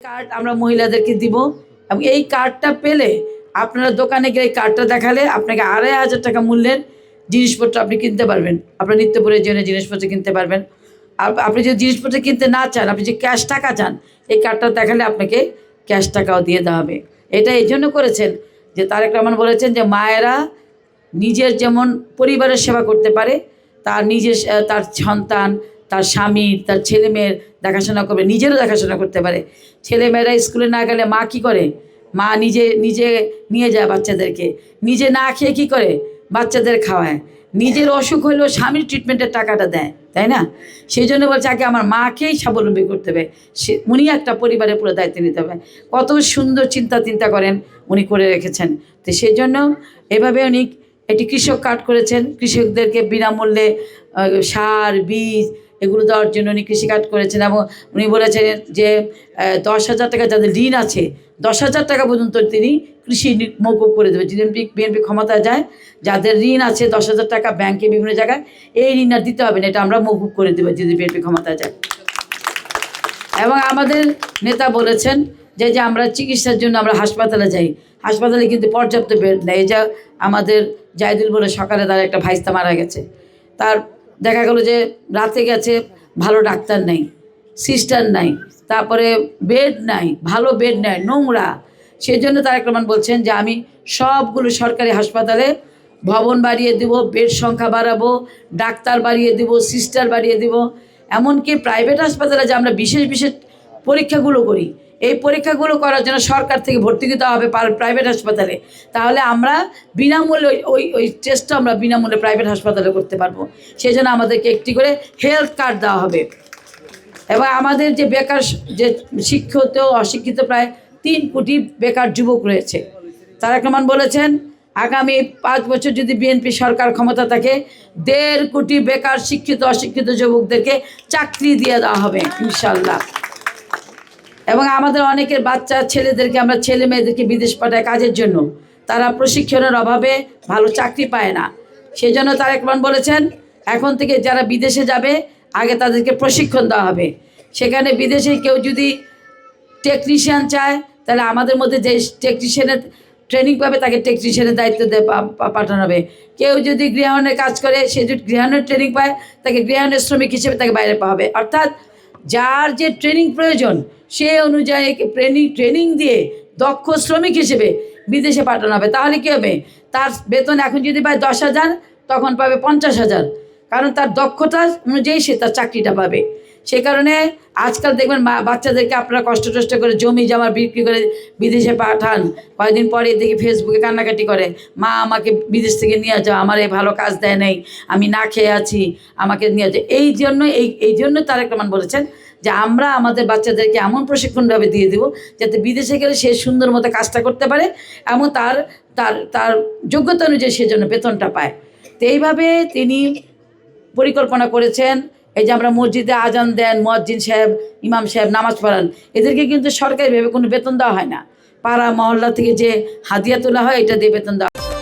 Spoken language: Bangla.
কার্ড আমরা মহিলাদেরকে দিব এবং এই কার্ডটা পেলে আপনারা দোকানে গিয়ে এই কার্ডটা দেখালে আপনাকে ২৫০০ টাকা মূল্যের জিনিসপত্র আপনি কিনতে পারবেন। আপনার নিত্য প্রয়োজনীয় জিনিসপত্র কিনতে পারবেন। আপনি যদি জিনিসপত্র কিনতে না চান, আপনি যে ক্যাশ টাকা চান, এই কার্ডটা দেখালে আপনাকে ক্যাশ টাকাও দিয়ে দেওয়া হবে। এটা এই জন্য করেছেন যে তারেক রহমান বলেছেন যে মায়েরা নিজের যেমন পরিবারের সেবা করতে পারে, তার নিজের তার সন্তান, তার স্বামী, তার ছেলেমেয়ের দেখাশোনা করবে, নিজেরও দেখাশোনা করতে পারে। ছেলেমেয়েরা স্কুলে না গেলে মা কী করে? মা নিজে নিজে নিয়ে যায় বাচ্চাদেরকে, নিজে না খেয়ে কী করে? বাচ্চাদের খাওয়ায়। নিজের অসুখ হলেও স্বামীর ট্রিটমেন্টের টাকাটা দেয়, তাই না? সেই জন্য বলছে আগে আমার মাকেই স্বাবলম্বী করতে হবে, উনি একটা পরিবারের পুরো দায়িত্ব নিতে হবে। কত সুন্দর চিন্তা করেন উনি করে রেখেছেন। তো সেই জন্য এভাবে উনি একটি কৃষক কার্ড করেছেন, কৃষকদেরকে বিনামূল্যে সার, বীজ এগুলো দেওয়ার জন্য উনি কৃষি কার্ড করেছেন। এবং উনি বলেছেন যে ১০,০০০ টাকা যাদের ঋণ আছে, ১০,০০০ টাকা পর্যন্ত তিনি কৃষি মৌকুব করে দেবে। যদি বিএনপি ক্ষমতায় যায়, যাদের ঋণ আছে ১০,০০০ টাকা ব্যাংকে বিভিন্ন জায়গায়, এই ঋণ আর দিতে হবে না, এটা আমরা মৌকুব করে দেবো যদি বিএনপি ক্ষমতায় যায়। এবং আমাদের নেতা বলেছেন যে আমরা চিকিৎসার জন্য আমরা হাসপাতালে যাই, হাসপাতালে কিন্তু পর্যাপ্ত বেড নেই। যা আমাদের জাহিদুল বলে সকালে তার একটা ভাইস্তা মারা গেছে, তার দেখা গেলো যে রাতে গেছে, ভালো ডাক্তার নাই, সিস্টার নাই, তারপরে বেড নাই, ভালো বেড নাই, নোংরা। সেই জন্য তারেক রহমান বলছেন যে আমি সবগুলো সরকারি হাসপাতালে ভবন বাড়িয়ে দেব, বেড সংখ্যা বাড়াবো, ডাক্তার বাড়িয়ে দেব, সিস্টার বাড়িয়ে দেব। এমনকি প্রাইভেট হাসপাতালে যে আমরা বিশেষ পরীক্ষাগুলো করি, এই পরীক্ষাগুলো করার জন্য সরকার থেকে ভর্তি দিতে হবে প্রাইভেট হাসপাতালে। তাহলে আমরা বিনামূল্যে ওই টেস্টটা আমরা বিনামূল্যে প্রাইভেট হাসপাতালে করতে পারবো। সেই জন্য আমাদেরকে একটি করে হেলথ কার্ড দেওয়া হবে। এবং আমাদের যে বেকার, যে শিক্ষিত অশিক্ষিত প্রায় ৩ কোটি বেকার যুবক রয়েছে, তারেক রহমান বলেছেন আগামী ৫ বছর যদি বিএনপি সরকার ক্ষমতা থাকে, ১.৫ কোটি বেকার শিক্ষিত অশিক্ষিত যুবকদেরকে চাকরি দিয়ে দেওয়া হবে ইনশাল্লাহ। এবং আমাদের অনেকের বাচ্চা ছেলেদেরকে আমরা ছেলে মেয়েদেরকে বিদেশ পাঠাই কাজের জন্য, তারা প্রশিক্ষণের অভাবে ভালো চাকরি পায় না। সেই জন্য তারেক রহমান বলেছেন এখন থেকে যারা বিদেশে যাবে আগে তাদেরকে প্রশিক্ষণ দেওয়া হবে। সেখানে বিদেশে কেউ যদি টেকনিশিয়ান চায়, তাহলে আমাদের মধ্যে যে টেকনিশিয়ানের ট্রেনিং পাবে তাকে টেকনিশিয়ানের দায়িত্ব দিয়ে পাঠানো হবে। কেউ যদি গৃহায়নের কাজ করে, সে যদি গৃহায়নের ট্রেনিং পায়, তাকে গৃহায়নের শ্রমিক হিসেবে তাকে বাইরে পাওয়া হবে। অর্থাৎ যার যে ট্রেনিং প্রয়োজন সে অনুযায়ী ট্রেনিং দিয়ে দক্ষ শ্রমিক হিসেবে বিদেশে পাঠানো হবে। তাহলে কী হবে? তার বেতন এখন যদি পায় ১০,০০০, তখন পাবে ৫০,০০০, কারণ তার দক্ষতা অনুযায়ী সে তার চাকরিটা পাবে। সেই কারণে আজকাল দেখবেন বাচ্চাদেরকে আপনারা কষ্ট করে জমি জমা বিক্রি করে বিদেশে পাঠান, কয়েকদিন পরে দেখি ফেসবুকে কান্নাকাটি করে, মা আমাকে বিদেশ থেকে নিয়ে যাও, আমার এই ভালো কাজ দেয় নেই, আমি না খেয়ে আছি, আমাকে নিয়ে যাও। এই জন্য তারেক রহমান বলেছেন যে আমরা আমাদের বাচ্চাদেরকে এমন প্রশিক্ষণভাবে দিয়ে দেবো যাতে বিদেশে গেলে সে সুন্দর মতো কাজটা করতে পারে এবং তার তার তার যোগ্যতা অনুযায়ী সে যেন বেতনটা পায়। তো এইভাবে তিনি পরিকল্পনা করেছেন। এই যে আমরা মসজিদে আজান দেন, মুয়াজ্জিন সাহেব, ইমাম সাহেব নামাজ পড়ান, এদেরকে কিন্তু সরকারিভাবে কোনো বেতন দেওয়া হয় না, পাড়া মহল্লা থেকে যে হাদিয়া তোলা হয় এটা দিয়ে বেতন দেওয়া হয়।